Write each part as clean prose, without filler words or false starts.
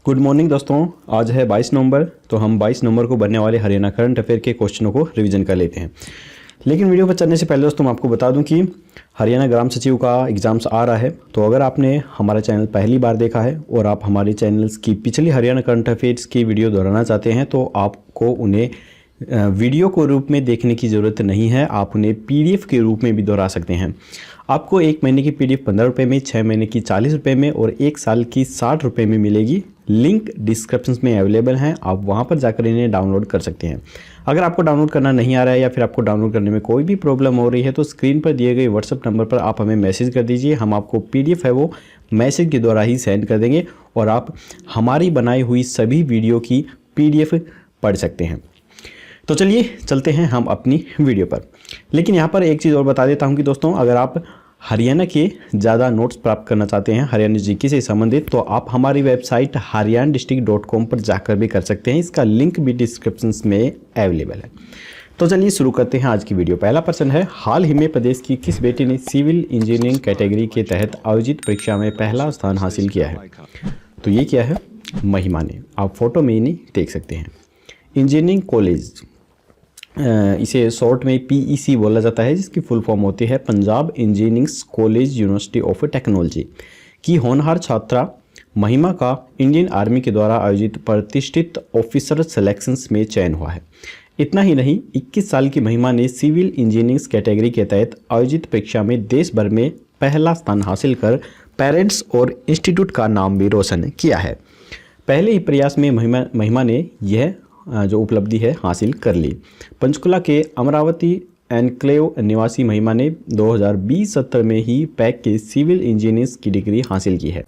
Good morning दोस्तों, आज है 22 नवंबर। तो हम 22 नवंबर को बनने वाले हरियाणा करंट अफेयर के क्वेश्चनों को रिवीजन कर लेते हैं। लेकिन वीडियो पर चलने से पहले दोस्तों मैं आपको बता दूं कि हरियाणा ग्राम सचिव का एग्ज़ाम्स आ रहा है। तो अगर आपने हमारा चैनल पहली बार देखा है और आप हमारे चैनल्स की पिछली हरियाणा करंट अफेयर्स की वीडियो दोहराना चाहते हैं तो आपको उन्हें वीडियो के रूप में देखने की ज़रूरत नहीं है, आप उन्हें PDF के रूप में भी दोहरा सकते हैं। आपको 1 महीने की PDF 15 रुपये में, 6 महीने की 40 रुपये में और 1 साल की 60 रुपये में मिलेगी। लिंक डिस्क्रिप्शन में अवेलेबल हैं, आप वहां पर जाकर इन्हें डाउनलोड कर सकते हैं। अगर आपको डाउनलोड करना नहीं आ रहा है या फिर आपको डाउनलोड करने में कोई भी प्रॉब्लम हो रही है तो स्क्रीन पर दिए गए व्हाट्सएप नंबर पर आप हमें मैसेज कर दीजिए, हम आपको PDF है वो मैसेज के द्वारा ही सेंड कर देंगे और आप हमारी बनाई हुई सभी वीडियो की PDF पढ़ सकते हैं। तो चलिए चलते हैं हम अपनी वीडियो पर। लेकिन यहाँ पर एक चीज़ और बता देता हूँ कि दोस्तों अगर आप हरियाणा के ज़्यादा नोट्स प्राप्त करना चाहते हैं हरियाणा जीके से संबंधित तो आप हमारी वेबसाइट haryandistrict.com पर जाकर भी कर सकते हैं, इसका लिंक भी डिस्क्रिप्शन में अवेलेबल है। तो चलिए शुरू करते हैं आज की वीडियो। पहला प्रश्न है, हाल ही में प्रदेश की किस बेटी ने सिविल इंजीनियरिंग कैटेगरी के तहत आयोजित परीक्षा में पहला स्थान हासिल किया है? तो ये क्या है? महिमा ने। आप फोटो में इन्हें देख सकते हैं। इंजीनियरिंग कॉलेज, इसे शॉर्ट में PEC बोला जाता है, जिसकी फुल फॉर्म होती है Punjab engineering college university of technology की होनहार छात्रा महिमा का इंडियन आर्मी के द्वारा आयोजित प्रतिष्ठित ऑफिसर सिलेक्शंस में चयन हुआ है। इतना ही नहीं, 21 साल की महिमा ने सिविल इंजीनियरिंग कैटेगरी के तहत आयोजित परीक्षा में देश भर में पहला स्थान हासिल कर पेरेंट्स और इंस्टीट्यूट का नाम भी रोशन किया है। पहले ही प्रयास में महिमा ने यह जो उपलब्धि है हासिल कर ली। पंचकुला के अमरावती एनक्लेव निवासी महिमा ने 2020-17 में ही पैक के सिविल इंजीनियरिंग की डिग्री हासिल की है।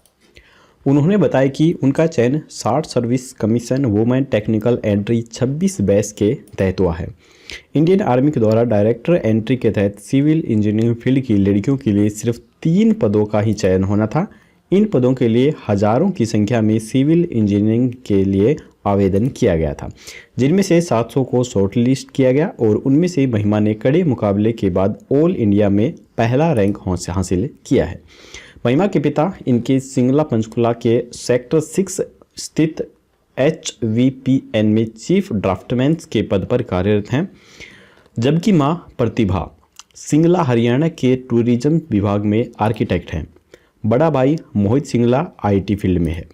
उन्होंने बताया कि उनका चयन 60 service commission women technical entry 26 batch के तहत हुआ है। इंडियन आर्मी के द्वारा डायरेक्टर एंट्री के तहत सिविल इंजीनियरिंग फील्ड की लड़कियों के लिए सिर्फ 3 पदों का ही चयन होना था। इन पदों के लिए हजारों की संख्या में सिविल इंजीनियरिंग के लिए आवेदन किया गया था, जिनमें से 700 को शॉर्टलिस्ट किया गया और उनमें से महिमा ने कड़े मुकाबले के बाद ऑल इंडिया में पहला रैंक हासिल किया है। महिमा के पिता इनके सिंगला पंचकुला के सेक्टर 6 स्थित HVPN में चीफ ड्राफ्टमैन के पद पर कार्यरत हैं, जबकि मां प्रतिभा सिंगला हरियाणा के टूरिज्म विभाग में आर्किटेक्ट हैं। बड़ा भाई मोहित सिंगला IT फील्ड में है।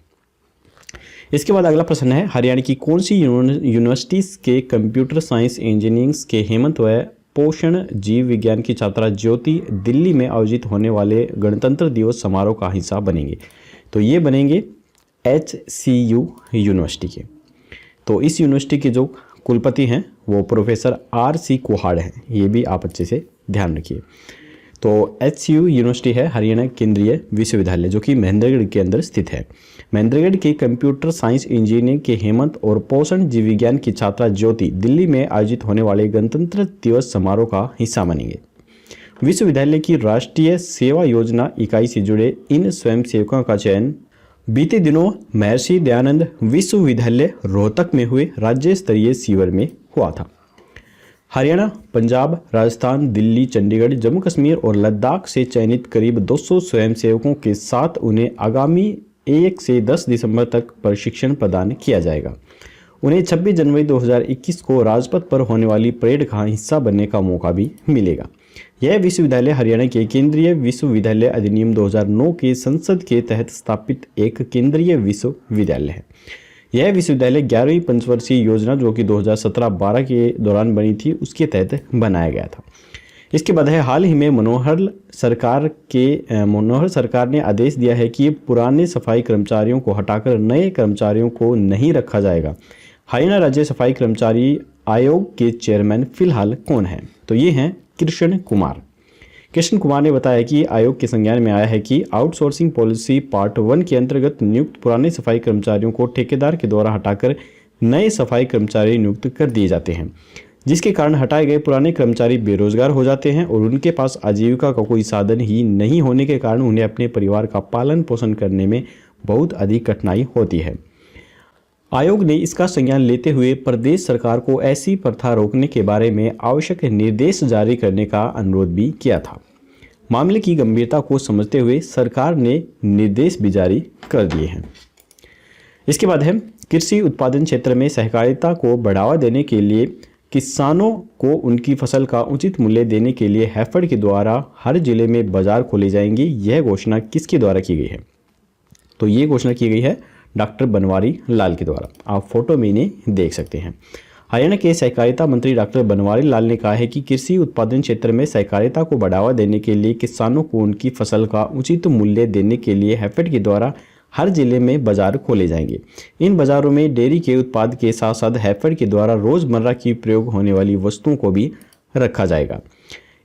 इसके बाद अगला प्रश्न है, हरियाणा की कौन सी यूनिवर्सिटीज़ के कंप्यूटर साइंस इंजीनियरिंग के हेमंत व पोषण जीव विज्ञान की छात्रा ज्योति दिल्ली में आयोजित होने वाले गणतंत्र दिवस समारोह का हिस्सा बनेंगे? तो ये बनेंगे HCU यूनिवर्सिटी के। तो इस यूनिवर्सिटी के जो कुलपति हैं वो प्रोफेसर RC कुहाड़ हैं, ये भी आप अच्छे से ध्यान रखिए। तो HCU यूनिवर्सिटी है हरियाणा केंद्रीय विश्वविद्यालय जो कि महेंद्रगढ़ के अंदर स्थित है। महेंद्रगढ़ के कंप्यूटर साइंस इंजीनियरिंग के हेमंत और पोषण जीव विज्ञान की छात्रा ज्योति दिल्ली में आयोजित होने वाले गणतंत्र दिवस समारोह का हिस्सा बनेंगे। विश्वविद्यालय की राष्ट्रीय सेवा योजना इकाई से जुड़े इन स्वयंसेवकों का चयन बीते दिनों महर्षि दयानंद विश्वविद्यालय रोहतक में हुए राज्य स्तरीय शिविर में हुआ था। हरियाणा, पंजाब, राजस्थान, दिल्ली, चंडीगढ़, जम्मू कश्मीर और लद्दाख से चयनित करीब 200 स्वयंसेवकों के साथ उन्हें आगामी 1 से 10 दिसंबर तक प्रशिक्षण प्रदान किया जाएगा। उन्हें 26 जनवरी 2021 को राजपथ पर होने वाली परेड का हिस्सा बनने का मौका भी मिलेगा। यह विश्वविद्यालय हरियाणा के केंद्रीय विश्वविद्यालय अधिनियम 2009 के संसद के तहत स्थापित एक केंद्रीय विश्वविद्यालय है। यह विश्वविद्यालय 11वीं पंचवर्षीय योजना जो कि 2017-12 के दौरान बनी थी उसके तहत बनाया गया था। इसके बाद है, हाल ही में मनोहर सरकार ने आदेश दिया है कि पुराने सफाई कर्मचारियों को हटाकर नए कर्मचारियों को नहीं रखा जाएगा। हरियाणा राज्य सफाई कर्मचारी आयोग के चेयरमैन फिलहाल कौन हैं? तो ये हैं कृष्ण कुमार। कृष्ण कुमार ने बताया कि आयोग के संज्ञान में आया है कि आउटसोर्सिंग पॉलिसी पार्ट 1 के अंतर्गत नियुक्त पुराने सफाई कर्मचारियों को ठेकेदार के द्वारा हटाकर नए सफाई कर्मचारी नियुक्त कर दिए जाते हैं, जिसके कारण हटाए गए पुराने कर्मचारी बेरोजगार हो जाते हैं और उनके पास आजीविका का कोई साधन ही नहीं होने के कारण उन्हें अपने परिवार का पालन पोषण करने में बहुत अधिक कठिनाई होती है। आयोग ने इसका संज्ञान लेते हुए प्रदेश सरकार को ऐसी प्रथा रोकने के बारे में आवश्यक निर्देश जारी करने का अनुरोध भी किया था। मामले की गंभीरता को समझते हुए सरकार ने निर्देश भी जारी कर दिए हैं। इसके बाद है कृषि उत्पादन क्षेत्र में सहकारिता को बढ़ावा देने के लिए किसानों को उनकी फसल का उचित मूल्य देने के लिए हैफेड के द्वारा हर जिले में बाजार खोले जाएंगे। यह घोषणा किसके द्वारा की गई है? तो ये घोषणा की गई है डॉक्टर बनवारी लाल के द्वारा। आप फोटो में इन्हें देख सकते हैं। हरियाणा के सहकारिता मंत्री डॉक्टर बनवारी लाल ने कहा है कि कृषि उत्पादन क्षेत्र में सहकारिता को बढ़ावा देने के लिए किसानों को उनकी फसल का उचित मूल्य देने के लिए हैफेड के द्वारा हर जिले में बाजार खोले जाएंगे। इन बाजारों में डेयरी के उत्पाद के साथ साथ हैफेड के द्वारा रोजमर्रा की प्रयोग होने वाली वस्तुओं को भी रखा जाएगा।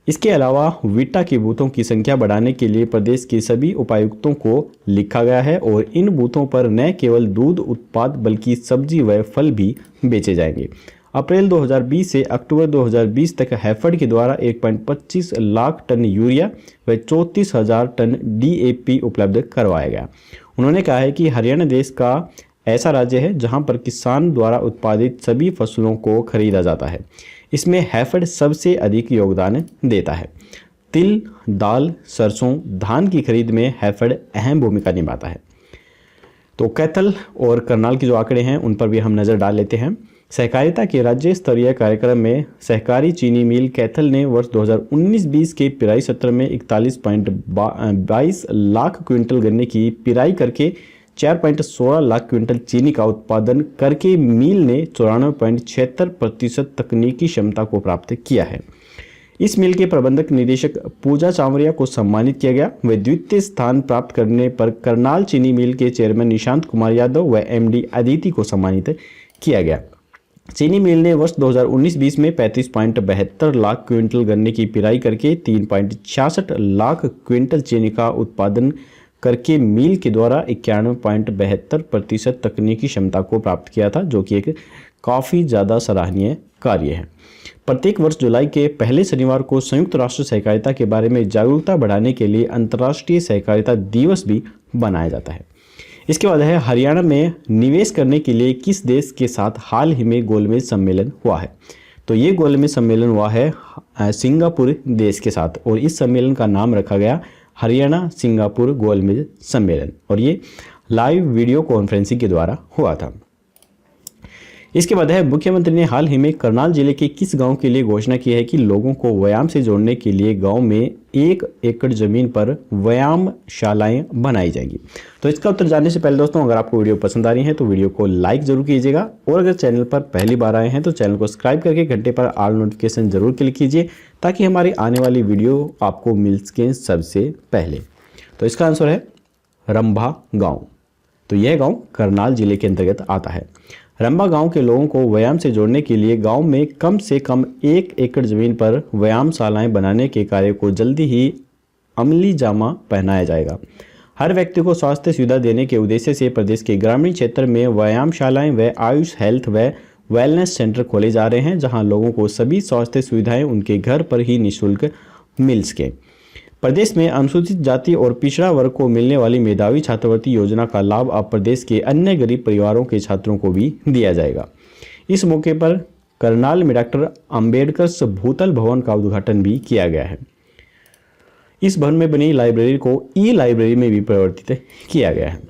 इसके अलावा वीटा के बूथों की संख्या बढ़ाने के लिए प्रदेश के सभी उपायुक्तों को लिखा गया है और इन बूथों पर न केवल दूध उत्पाद बल्कि सब्जी व फल भी बेचे जाएंगे। अप्रैल 2020 से अक्टूबर 2020 तक हैफेड के द्वारा 1.25 लाख टन यूरिया व 34,000 टन DAP उपलब्ध करवाया गया। उन्होंने कहा है कि हरियाणा देश का ऐसा राज्य है जहां पर किसान द्वारा उत्पादित सभी फसलों को खरीदा जाता है। इसमें हैफेड सबसे अधिक योगदान देता है। तिल, दाल, सरसों, धान की खरीद में हैफेड अहम भूमिका निभाता है। तो कैथल और करनाल के जो आंकड़े हैं उन पर भी हम नज़र डाल लेते हैं। सहकारिता के राज्य स्तरीय कार्यक्रम में सहकारी चीनी मिल कैथल ने वर्ष 2019-20 के पिराई सत्र में 41.22 लाख क्विंटल गन्ने की पिराई करके 4.16 लाख क्विंटल चीनी का उत्पादन करके मिल ने 94.76% तकनीकी क्षमता को प्राप्त किया है। इस मिल के प्रबंधक निदेशक पूजा चावरिया को सम्मानित किया गया। व द्वितीय स्थान प्राप्त करने पर करनाल चीनी मिल के चेयरमैन निशांत कुमार यादव व MD अदिति को सम्मानित किया गया। चीनी मिल ने वर्ष 2019-20 में 35.72 लाख क्विंटल गन्ने की पिराई करके 3.66 लाख क्विंटल चीनी का उत्पादन करके मिल के द्वारा 91.72% तकनीकी क्षमता को प्राप्त किया था, जो कि एक काफ़ी ज़्यादा सराहनीय कार्य है। प्रत्येक वर्ष जुलाई के पहले शनिवार को संयुक्त राष्ट्र सहकारिता के बारे में जागरूकता बढ़ाने के लिए अंतर्राष्ट्रीय सहकारिता दिवस भी बनाया जाता है। इसके बाद है हरियाणा में निवेश करने के लिए किस देश के साथ हाल ही में गोलमेज सम्मेलन हुआ है? तो ये गोलमेज सम्मेलन हुआ है सिंगापुर देश के साथ और इस सम्मेलन का नाम रखा गया हरियाणा सिंगापुर गोलमेज सम्मेलन और ये लाइव वीडियो कॉन्फ्रेंसिंग के द्वारा हुआ था। इसके बाद है मुख्यमंत्री ने हाल ही में करनाल जिले के किस गांव के लिए घोषणा की है कि लोगों को व्यायाम से जोड़ने के लिए गांव में 1 एकड़ जमीन पर व्यायामशालाएं बनाई जाएंगी। तो इसका उत्तर जानने से पहले दोस्तों, अगर आपको वीडियो पसंद आ रही है तो वीडियो को लाइक जरूर कीजिएगा और अगर चैनल पर पहली बार आए हैं तो चैनल को सब्सक्राइब करके घंटे पर ऑल नोटिफिकेशन जरूर क्लिक कीजिए ताकि हमारी आने वाली वीडियो आपको मिल सके सबसे पहले। तो इसका आंसर है रंभा गाँव। तो यह गाँव करनाल जिले के अंतर्गत आता है। रंभा गांव के लोगों को व्यायाम से जोड़ने के लिए गांव में कम से कम 1 एकड़ जमीन पर व्यायामशालाएं बनाने के कार्य को जल्दी ही अमली जामा पहनाया जाएगा। हर व्यक्ति को स्वास्थ्य सुविधा देने के उद्देश्य से प्रदेश के ग्रामीण क्षेत्र में व्यायामशालाएं व आयुष हेल्थ व वेलनेस सेंटर खोले जा रहे हैं, जहां लोगों को सभी स्वास्थ्य सुविधाएं उनके घर पर ही निःशुल्क मिल सके। प्रदेश में अनुसूचित जाति और पिछड़ा वर्ग को मिलने वाली मेधावी छात्रवृत्ति योजना का लाभ अब प्रदेश के अन्य गरीब परिवारों के छात्रों को भी दिया जाएगा। इस मौके पर करनाल में डॉक्टर अंबेडकर भूतल भवन का उद्घाटन भी किया गया है। इस भवन में बनी लाइब्रेरी को ई-लाइब्रेरी में भी परिवर्तित किया गया है।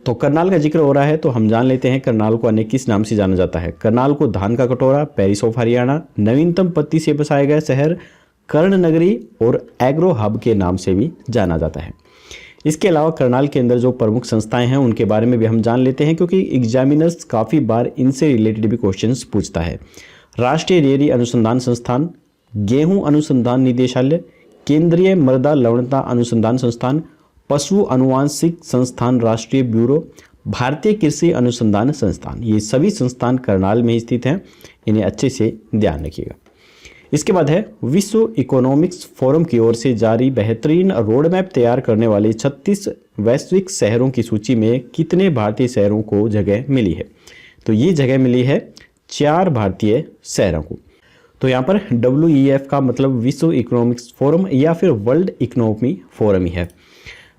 तो करनाल का जिक्र हो रहा है तो हम जान लेते हैं करनाल को अन्य किस नाम से जाना जाता है। करनाल को धान का कटोरा, पेरिस ऑफ हरियाणा, नवीनतम पत्ती से बसाया गया शहर, कर्ण नगरी और एग्रो हब के नाम से भी जाना जाता है। इसके अलावा करनाल के अंदर जो प्रमुख संस्थाएं हैं उनके बारे में भी हम जान लेते हैं, क्योंकि एग्जामिनर्स काफ़ी बार इनसे रिलेटेड भी क्वेश्चंस पूछता है। राष्ट्रीय डेयरी अनुसंधान संस्थान, गेहूं अनुसंधान निदेशालय, केंद्रीय मृदा लवणता अनुसंधान संस्थान, पशु अनुवांशिक संस्थान राष्ट्रीय ब्यूरो, भारतीय कृषि अनुसंधान संस्थान, ये सभी संस्थान करनाल में स्थित हैं। इन्हें अच्छे से ध्यान रखिएगा। इसके बाद है विश्व इकोनॉमिक्स फोरम की ओर से जारी बेहतरीन रोड मैप तैयार करने वाले 36 वैश्विक शहरों की सूची में कितने भारतीय शहरों को जगह मिली है? तो ये जगह मिली है 4 भारतीय शहरों को। तो यहाँ पर WEF का मतलब विश्व इकोनॉमिक्स फोरम या फिर वर्ल्ड इकोनॉमी फोरम ही है।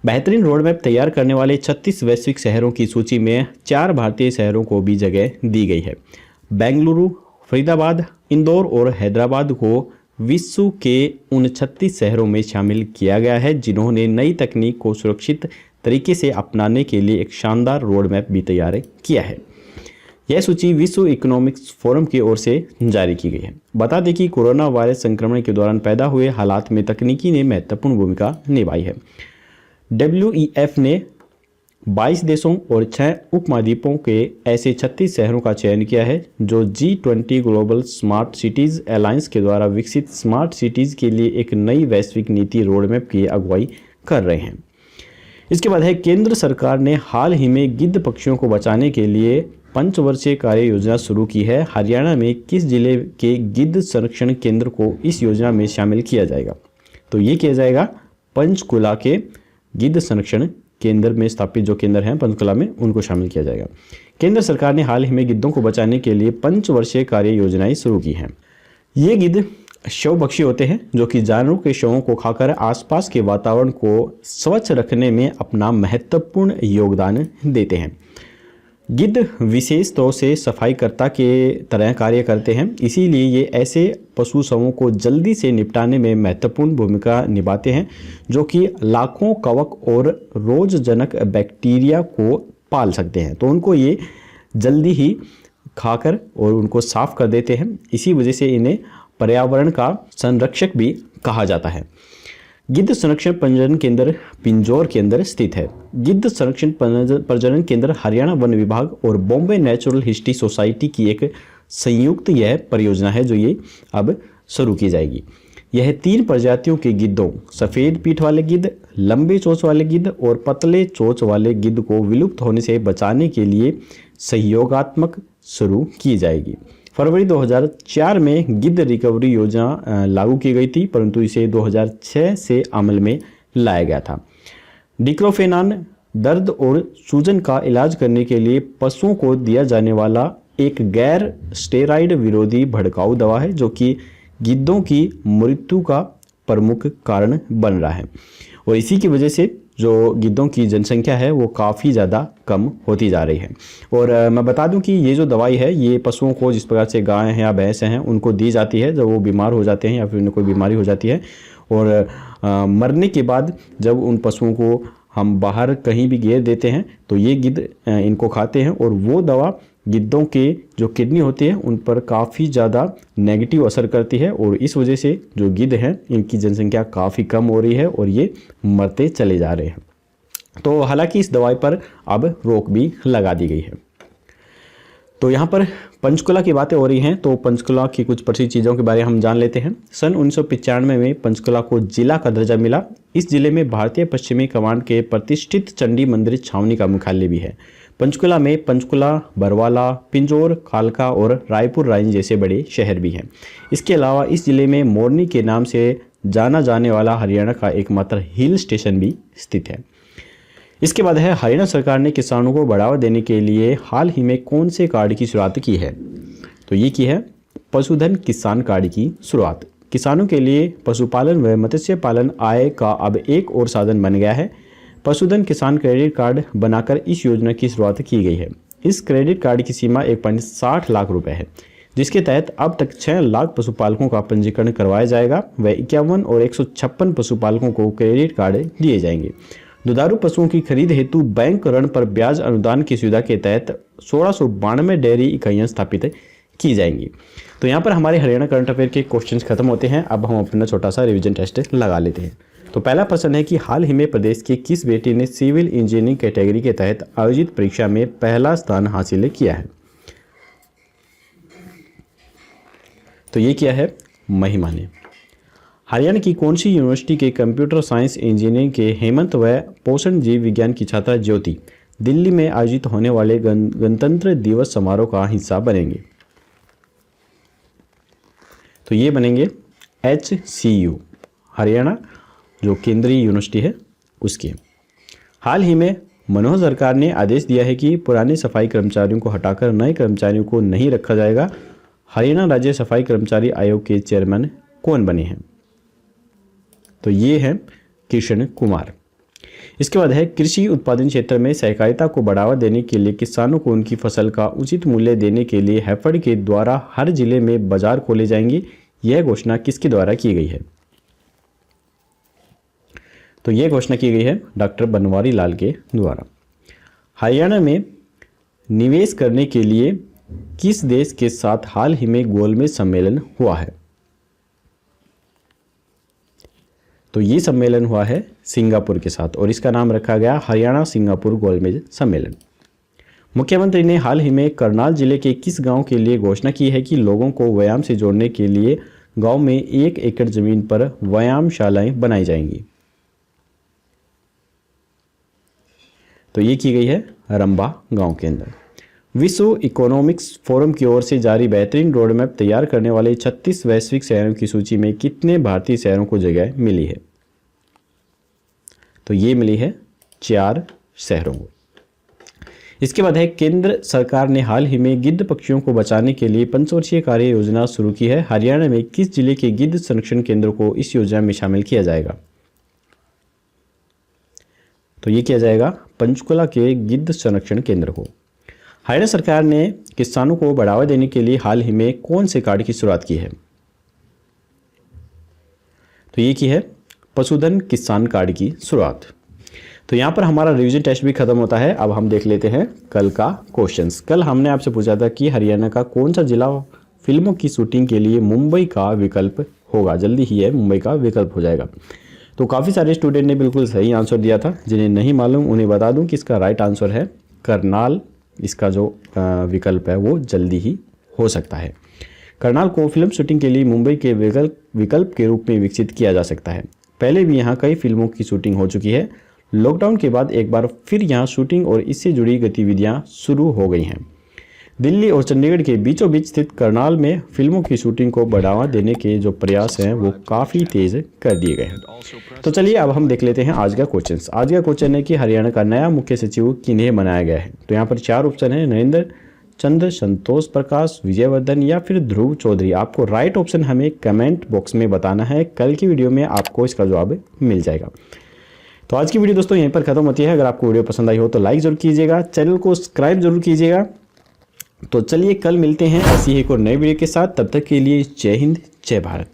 बेहतरीन रोड मैप तैयार करने वाले 36 वैश्विक शहरों की सूची में 4 भारतीय शहरों को भी जगह दी गई है। बेंगलुरु, फरीदाबाद, इंदौर और हैदराबाद को विश्व के उन 36 शहरों में शामिल किया गया है जिन्होंने नई तकनीक को सुरक्षित तरीके से अपनाने के लिए एक शानदार रोड मैप भी तैयार किया है। यह सूची विश्व इकोनॉमिक्स फोरम की ओर से जारी की गई है। बता दें कि कोरोना वायरस संक्रमण के दौरान पैदा हुए हालात में तकनीकी ने महत्वपूर्ण भूमिका निभाई है। WEF ने 22 देशों और 6 उपमहाद्वीपों के ऐसे 36 शहरों का चयन किया है जो G20 global smart cities alliance के द्वारा विकसित स्मार्ट सिटीज़ के लिए एक नई वैश्विक नीति रोडमैप की अगुवाई कर रहे हैं। इसके बाद है, केंद्र सरकार ने हाल ही में गिद्ध पक्षियों को बचाने के लिए पंचवर्षीय कार्य योजना शुरू की है। हरियाणा में किस जिले के गिद्ध संरक्षण केंद्र को इस योजना में शामिल किया जाएगा? तो ये किया जाएगा पंचकुला के गिद्ध संरक्षण केंद्र में स्थापित जो केंद्र हैं पंचकुला में, उनको शामिल किया जाएगा। केंद्र सरकार ने हाल ही में गिद्धों को बचाने के लिए पंचवर्षीय कार्य योजनाएं शुरू की हैं। ये गिद्ध शवभक्षी होते हैं जो कि जानवरों के शवों को खाकर आसपास के वातावरण को स्वच्छ रखने में अपना महत्वपूर्ण योगदान देते हैं। गिद्ध विशेष तौर से सफाईकर्ता के तरह कार्य करते हैं, इसीलिए ये ऐसे पशु समूह को जल्दी से निपटाने में महत्वपूर्ण भूमिका निभाते हैं जो कि लाखों कवक और रोगजनक बैक्टीरिया को पाल सकते हैं। तो उनको ये जल्दी ही खाकर और उनको साफ कर देते हैं। इसी वजह से इन्हें पर्यावरण का संरक्षक भी कहा जाता है। गिद्ध संरक्षण प्रजनन केंद्र पिंजौर के अंदर स्थित है। गिद्ध संरक्षण प्रजनन केंद्र हरियाणा वन विभाग और बॉम्बे नेचुरल हिस्ट्री सोसाइटी की एक संयुक्त यह परियोजना है जो ये अब शुरू की जाएगी। यह 3 प्रजातियों के गिद्धों, सफ़ेद पीठ वाले गिद्ध, लंबे चोंच वाले गिद्ध और पतले चोंच वाले गिद्ध को विलुप्त होने से बचाने के लिए सहयोगात्मक शुरू की जाएगी। फरवरी 2004 में गिद्ध रिकवरी योजना लागू की गई थी, परंतु इसे 2006 से अमल में लाया गया था। डिक्लोफेनाक दर्द और सूजन का इलाज करने के लिए पशुओं को दिया जाने वाला एक गैर स्टेरॉइड विरोधी भड़काऊ दवा है जो कि गिद्धों की मृत्यु का प्रमुख कारण बन रहा है और इसी की वजह से जो गिद्धों की जनसंख्या है वो काफ़ी ज़्यादा कम होती जा रही है। और मैं बता दूं कि ये जो दवाई है ये पशुओं को, जिस प्रकार से गाय हैं या भैंस हैं, उनको दी जाती है जब वो बीमार हो जाते हैं या फिर उन्हें कोई बीमारी हो जाती है। और मरने के बाद जब उन पशुओं को हम बाहर कहीं भी घेर देते हैं तो ये गिद्ध इनको खाते हैं और वो दवा गिद्धों के जो किडनी होती है उन पर काफ़ी ज़्यादा नेगेटिव असर करती है और इस वजह से जो गिद्ध हैं इनकी जनसंख्या काफ़ी कम हो रही है और ये मरते चले जा रहे हैं। तो हालांकि इस दवाई पर अब रोक भी लगा दी गई है। तो यहाँ पर पंचकुला की बातें हो रही हैं तो पंचकुला की कुछ प्रसिद्ध चीज़ों के बारे में हम जान लेते हैं। सन 1995 में पंचकुला को जिला का दर्जा मिला। इस जिले में भारतीय पश्चिमी कमान के प्रतिष्ठित चंडी मंदिर छावनी का मुख्यालय भी है। पंचकुला में पंचकुला, बरवाला, पिंजौर, कालका और रायपुर रानी जैसे बड़े शहर भी हैं। इसके अलावा इस जिले में मोरनी के नाम से जाना जाने वाला हरियाणा का एकमात्र हिल स्टेशन भी स्थित है। इसके बाद है, हरियाणा सरकार ने किसानों को बढ़ावा देने के लिए हाल ही में कौन से कार्ड की शुरुआत की है? तो ये की है पशुधन किसान कार्ड की शुरुआत। किसानों के लिए पशुपालन व मत्स्य पालन आय का अब एक और साधन बन गया है। पशुधन किसान क्रेडिट कार्ड बनाकर इस योजना की शुरुआत की गई है। इस क्रेडिट कार्ड की सीमा 1.60 लाख रुपए है, जिसके तहत अब तक 6 लाख पशुपालकों का पंजीकरण करवाया जाएगा व 51 और 156 पशुपालकों को क्रेडिट कार्ड दिए जाएंगे। दुधारू पशुओं की खरीद हेतु बैंक ऋण पर ब्याज अनुदान की सुविधा के तहत 1692 डेयरी इकाइयाँ स्थापित की जाएंगी। तो यहाँ पर हमारे हरियाणा करंट अफेयर के क्वेश्चंस खत्म होते हैं। अब हम अपना छोटा सा रिवीजन टेस्ट लगा लेते हैं। तो पहला प्रश्न है कि हाल ही में प्रदेश की किस बेटी ने सिविल इंजीनियरिंग कैटेगरी के तहत आयोजित परीक्षा में पहला स्थान हासिल किया है? तो ये किया है महिमा ने। हरियाणा की कौन सी यूनिवर्सिटी के कंप्यूटर साइंस इंजीनियरिंग के हेमंत व पोषण जीव विज्ञान की छात्रा ज्योति दिल्ली में आयोजित होने वाले गणतंत्र दिवस समारोह का हिस्सा बनेंगे? तो ये बनेंगे HCU, हरियाणा जो केंद्रीय यूनिवर्सिटी है उसके। हाल ही में मनोहर सरकार ने आदेश दिया है कि पुराने सफाई कर्मचारियों को हटाकर नए कर्मचारियों को नहीं रखा जाएगा। हरियाणा राज्य सफाई कर्मचारी आयोग के चेयरमैन कौन बने हैं? तो ये हैं कृष्ण कुमार। इसके बाद है, कृषि उत्पादन क्षेत्र में सहकारिता को बढ़ावा देने के लिए किसानों को उनकी फसल का उचित मूल्य देने के लिए हैफेड के द्वारा हर जिले में बाजार खोले जाएंगे। यह घोषणा किसके द्वारा की गई है? तो ये घोषणा की गई है डॉक्टर बनवारी लाल के द्वारा। हरियाणा में निवेश करने के लिए किस देश के साथ हाल ही में गोलमेज सम्मेलन हुआ है? तो ये सम्मेलन हुआ है सिंगापुर के साथ और इसका नाम रखा गया हरियाणा सिंगापुर गोलमेज सम्मेलन। मुख्यमंत्री ने हाल ही में करनाल जिले के किस गांव के लिए घोषणा की है कि लोगों को व्यायाम से जोड़ने के लिए गांव में 1 एकड़ जमीन पर व्यायामशालाएं बनाई जाएंगी? तो ये की गई है रंबा गांव के अंदर। विश्व इकोनॉमिक्स फोरम की ओर से जारी बेहतरीन रोड मैप तैयार करने वाले 36 वैश्विक शहरों की सूची में कितने भारतीय शहरों को जगह मिली है? तो ये मिली है 4 शहरों को। इसके बाद है केंद्र सरकार ने हाल ही में गिद्ध पक्षियों को बचाने के लिए पंचवर्षीय कार्य योजना शुरू की है। हरियाणा में किस जिले के गिद्ध संरक्षण केंद्र को इस योजना में शामिल किया जाएगा? तो ये किया जाएगा पंचकुला के गिद्ध संरक्षण केंद्र को। हरियाणा सरकार ने किसानों को बढ़ावा देने के लिए हाल ही में कौन से कार्ड की शुरुआत की है? तो ये की है पशुधन किसान कार्ड की शुरुआत। तो यहाँ पर हमारा रिवीजन टेस्ट भी खत्म होता है। अब हम देख लेते हैं कल का क्वेश्चंस। कल हमने आपसे पूछा था कि हरियाणा का कौन सा जिला फिल्मों की शूटिंग के लिए मुंबई का विकल्प होगा? जल्दी ही है मुंबई का विकल्प हो जाएगा। तो काफ़ी सारे स्टूडेंट ने बिल्कुल सही आंसर दिया था। जिन्हें नहीं मालूम उन्हें बता दूं कि इसका राइट आंसर है करनाल। इसका जो विकल्प है वो जल्दी ही हो सकता है। करनाल को फिल्म शूटिंग के लिए मुंबई के विकल्प के रूप में विकसित किया जा सकता है। पहले भी यहाँ कई फिल्मों की शूटिंग हो चुकी है। लॉकडाउन के बाद एक बार फिर यहाँ शूटिंग और इससे जुड़ी गतिविधियाँ शुरू हो गई हैं। दिल्ली और चंडीगढ़ के बीचों बीच स्थित करनाल में फिल्मों की शूटिंग को बढ़ावा देने के जो प्रयास हैं वो काफ़ी तेज़ कर दिए गए हैं। तो चलिए अब हम देख लेते हैं आज का क्वेश्चन। आज का क्वेश्चन है कि हरियाणा का नया मुख्य सचिव किन्हें बनाया गया है? तो यहाँ पर 4 ऑप्शन है, नरेंद्र चंद्र, संतोष प्रकाश, विजयवर्धन या फिर ध्रुव चौधरी। आपको राइट ऑप्शन हमें कमेंट बॉक्स में बताना है। कल की वीडियो में आपको इसका जवाब मिल जाएगा। तो आज की वीडियो दोस्तों यहीं पर खत्म होती है। अगर आपको वीडियो पसंद आई हो तो लाइक जरूर कीजिएगा, चैनल को सब्सक्राइब जरूर कीजिएगा। तो चलिए कल मिलते हैं ऐसी ही एक और नई वीडियो के साथ। तब तक के लिए जय हिंद, जय भारत।